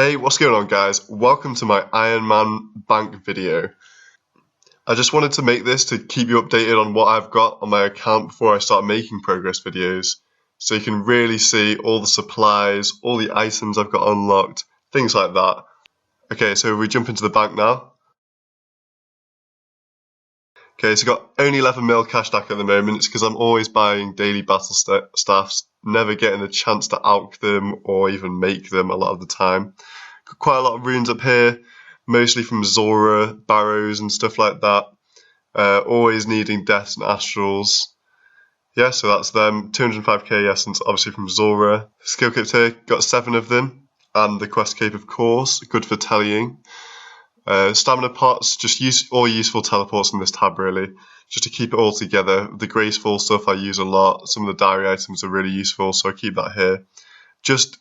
Hey, what's going on guys? Welcome to my Ironman bank video. I just wanted to make this to keep you updated on what I've got on my account before I start making progress videos. So you can really see all the supplies, all the items I've got unlocked, things like that. Okay, so we jump into the bank now. Okay, so got only 11 mil cash stack at the moment. It's because I'm always buying daily battle staffs, never getting a chance to alch them or even make them a lot of the time. Got quite a lot of runes up here, mostly from Zora, Barrows and stuff like that. Always needing deaths and astrals. Yeah, so that's them. 205k essence, obviously from Zora. Skill cape here, got 7 of them. And the quest cape, of course, good for tallying. Stamina pots, just all useful teleports in this tab really, just to keep it all together. The graceful stuff I use a lot, some of the diary items are really useful, so I keep that here. Just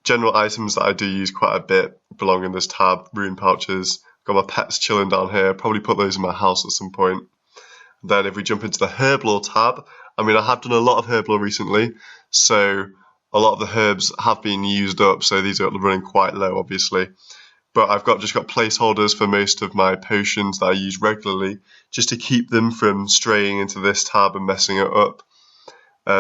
general items that I do use quite a bit belong in this tab. Rune pouches, got my pets chilling down here, probably put those in my house at some point. Then if we jump into the herb lore tab, I have done a lot of herb lore recently, so a lot of the herbs have been used up, so these are running quite low obviously. But I've just got placeholders for most of my potions that I use regularly, just to keep them from straying into this tab and messing it up.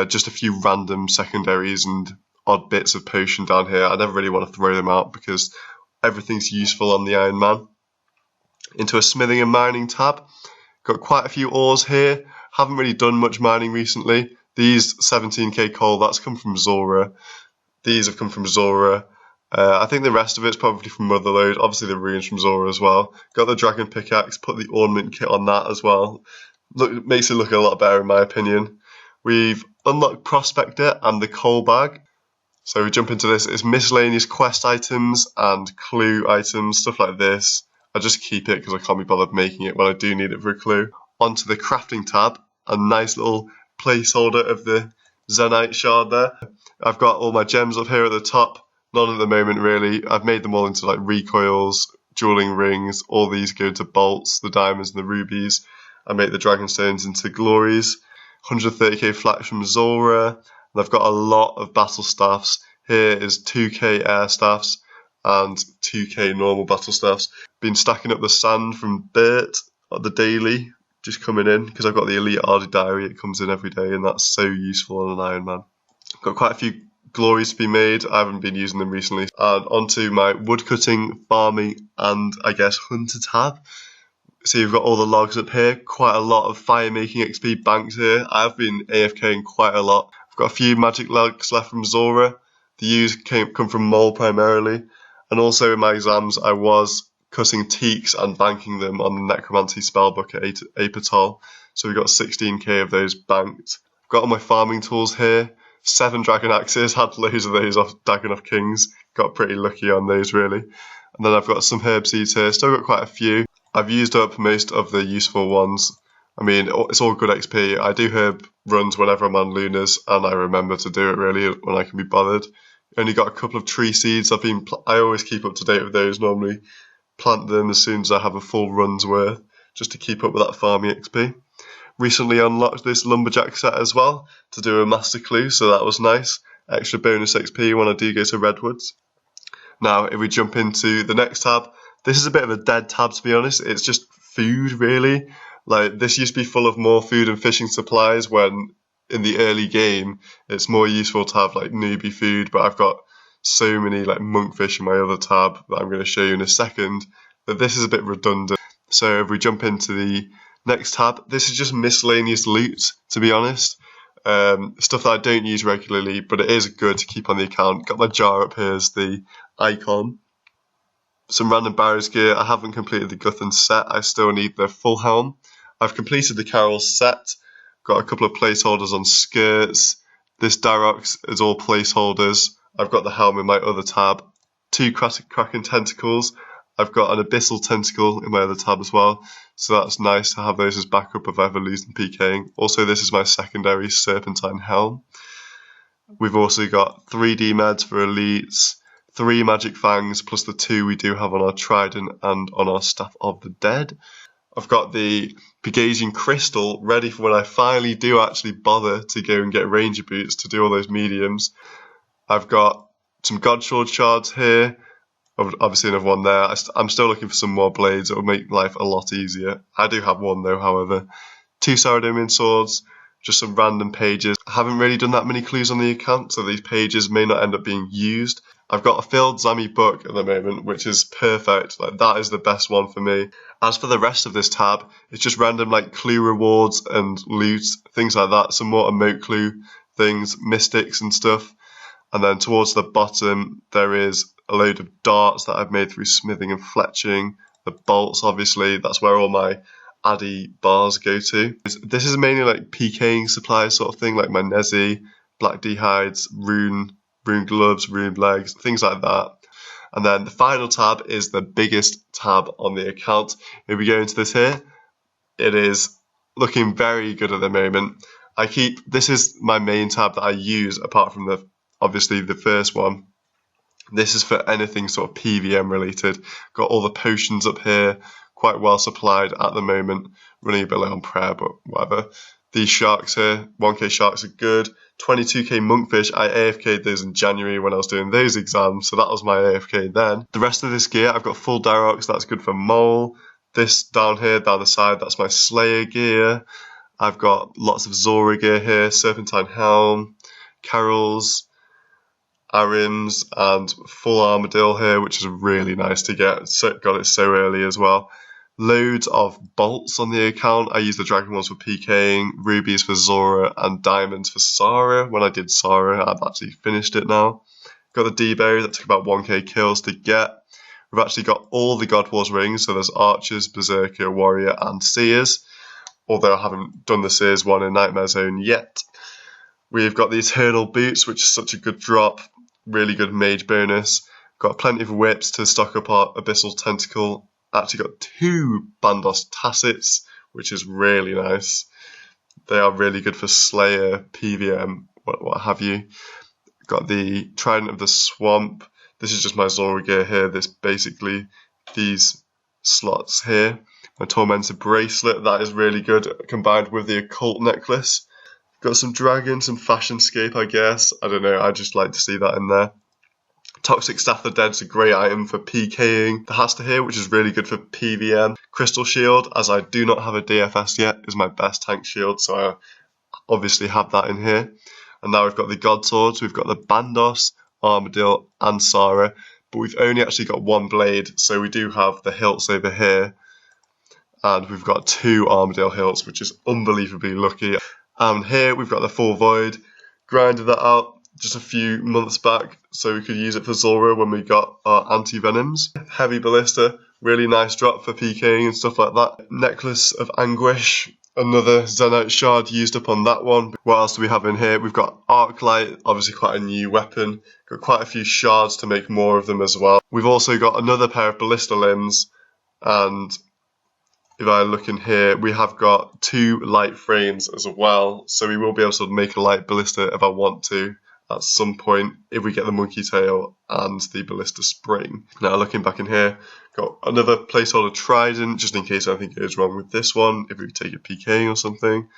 Just a few random secondaries and odd bits of potion down here. I never really want to throw them out because everything's useful on the Ironman. Into a smithing and mining tab. Got quite a few ores here. Haven't really done much mining recently. These 17k coal, that's come from Zora. These have come from Zora. I think the rest of it's probably from Motherlode, obviously the runes from Zora as well. Got the dragon pickaxe, put the ornament kit on that as well. Makes it look a lot better in my opinion. We've unlocked Prospector and the coal bag. So we jump into this, it's miscellaneous quest items and clue items, stuff like this. I just keep it because I can't be bothered making it when I do need it for a clue. Onto the crafting tab, a nice little placeholder of the Zenite shard there. I've got all my gems up here at the top. None at the moment really. I've made them all into like recoils, dueling rings. All these go to bolts, the diamonds and the rubies. I make the dragon stones into glories. 130k flax from Zora. And I've got a lot of battle staffs. Here is 2k air staffs and 2k normal battle staffs. Been stacking up the sand from Bert at the daily, just coming in because I've got the elite Ardy diary. It comes in every day and that's so useful on an Ironman. Got quite a few glories to be made. I haven't been using them recently. And onto my woodcutting, farming, and I guess hunter tab. So you've got all the logs up here. Quite a lot of fire making XP banked here. I've been AFKing quite a lot. I've got a few magic logs left from Zora. The U's come from Mole primarily. And also in my exams, I was cutting teaks and banking them on the necromancy spellbook at Apatol. So we got 16k of those banked. I've got all my farming tools here. 7 dragon axes, had loads of those off Dagon of Kings, got pretty lucky on those really. And then I've got some herb seeds here, still got quite a few. I've used up most of the useful ones. It's all good XP. I do herb runs whenever I'm on Lunas, and I remember to do it really when I can be bothered. Only got a couple of tree seeds. I always keep up to date with those, normally plant them as soon as I have a full run's worth, just to keep up with that farming XP. Recently unlocked this lumberjack set as well to do a master clue, so that was nice. Extra bonus XP when I do go to Redwoods. Now, if we jump into the next tab, this is a bit of a dead tab to be honest. It's just food really. Like this used to be full of more food and fishing supplies when in the early game it's more useful to have like newbie food, but I've got so many like monkfish in my other tab that I'm going to show you in a second that this is a bit redundant. So if we jump into the next tab, this is just miscellaneous loot, to be honest. Stuff that I don't use regularly, but it is good to keep on the account. Got my jar up here as the icon. Some random Barrows gear. I haven't completed the Guthan set. I still need the full helm. I've completed the Carol set. Got a couple of placeholders on skirts. This Darox is all placeholders. I've got the helm in my other tab. 2 Kraken tentacles. I've got an Abyssal Tentacle in my other tab as well, so that's nice to have those as backup if I ever lose them PKing. Also, this is my secondary Serpentine Helm. We've also got 3D meds for elites, 3 Magic Fangs, plus the 2 we do have on our Trident and on our Staff of the Dead. I've got the Pegasian Crystal ready for when I finally do actually bother to go and get Ranger Boots to do all those mediums. I've got some God Sword shards here. Obviously another one there. I'm still looking for some more blades. It will make life a lot easier. I do have one though, however. 2 Saradomian swords, just some random pages. I haven't really done that many clues on the account, so these pages may not end up being used. I've got a filled Zami book at the moment, which is perfect. Like, that is the best one for me. As for the rest of this tab, it's just random like clue rewards and loot, things like that. Some more emote clue things, mystics and stuff. And then towards the bottom, there is a load of darts that I've made through smithing and fletching. The bolts, obviously, that's where all my Addy bars go to. This is mainly like PKing supplies sort of thing, like my Nezi, black D hides, rune gloves, rune legs, things like that. And then the final tab is the biggest tab on the account. If we go into this here, it is looking very good at the moment. This is my main tab that I use apart from obviously the first one. This is for anything sort of PVM related. Got all the potions up here, quite well supplied at the moment. Running a bit low on prayer, but whatever. These sharks here, 1k sharks are good. 22k monkfish, I AFK'd those in January when I was doing those exams, so that was my AFK then. The rest of this gear, I've got full Darox, that's good for mole. This down here, down the side, that's my Slayer gear. I've got lots of Zora gear here, Serpentine Helm, Carols, Arims, and full Armadillo here, which is really nice to get. Got it so early as well. Loads of bolts on the account. I use the dragon ones for PKing, rubies for Zora, and diamonds for Sara. When I did Sara, I've actually finished it now. Got the D-berry, that took about 1k kills to get. We've actually got all the God Wars rings, so there's Archers, Berserker, Warrior, and Seers. Although I haven't done the Seers one in Nightmare Zone yet. We've got the Eternal Boots, which is such a good drop. Really good mage bonus. Got plenty of whips to stock up our Abyssal Tentacle. Actually got 2 Bandos Tassets, which is really nice. They are really good for Slayer, PVM, what have you. Got the Trident of the Swamp. This is just my Zora gear here. These slots here. My Tormented Bracelet, that is really good, combined with the Occult Necklace. Got some Dragon, some Fashionscape, I guess. I don't know, I just like to see that in there. Toxic Staff of the Dead is a great item for PKing. The Hasta here, which is really good for PVM. Crystal Shield, as I do not have a DFS yet, is my best tank shield, so I obviously have that in here. And now we've got the God Swords, we've got the Bandos, Armadillo, and Sara, but we've only actually got 1 blade, so we do have the hilts over here. And we've got 2 Armadillo hilts, which is unbelievably lucky. And here we've got the Full Void. Grinded that out just a few months back, so we could use it for Zora when we got our anti-venoms. Heavy Ballista, really nice drop for PKing and stuff like that. Necklace of Anguish, another Zenite shard used up on that one. What else do we have in here? We've got Arclight, obviously quite a new weapon. Got quite a few shards to make more of them as well. We've also got another pair of Ballista limbs, and if I look in here, we have got 2 light frames as well, so we will be able to make a light ballista if I want to at some point if we get the monkey tail and the ballista spring. Now looking back in here, got another placeholder trident just in case anything goes wrong with this one, if we take a PKing or something.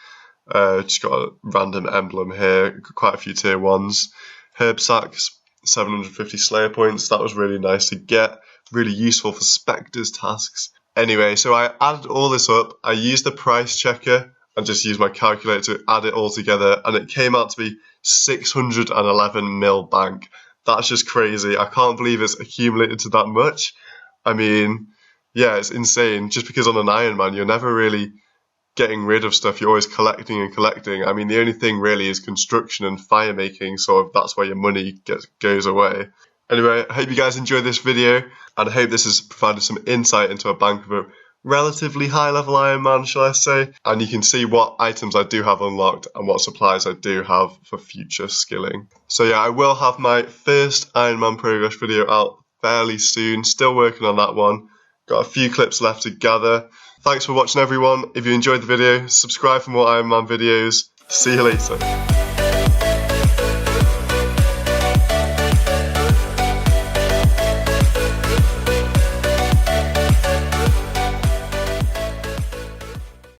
Just got a random emblem here, got quite a few tier 1s. Herb sacks, 750 Slayer points, that was really nice to get, really useful for Spectres tasks. Anyway, so I added all this up, I used the price checker and just used my calculator to add it all together, and it came out to be 611 mil bank. That's just crazy. I can't believe it's accumulated to that much. I mean, yeah, it's insane. Just because on an Ironman, you're never really getting rid of stuff. You're always collecting and collecting. I mean, the only thing really is construction and fire making, so that's where your money goes away. Anyway, I hope you guys enjoyed this video, and I hope this has provided some insight into a bank of a relatively high level Ironman, shall I say, and you can see what items I do have unlocked and what supplies I do have for future skilling. So yeah, I will have my first Ironman progress video out fairly soon, still working on that one, got a few clips left to gather. Thanks for watching everyone. If you enjoyed the video, subscribe for more Ironman videos. See you later.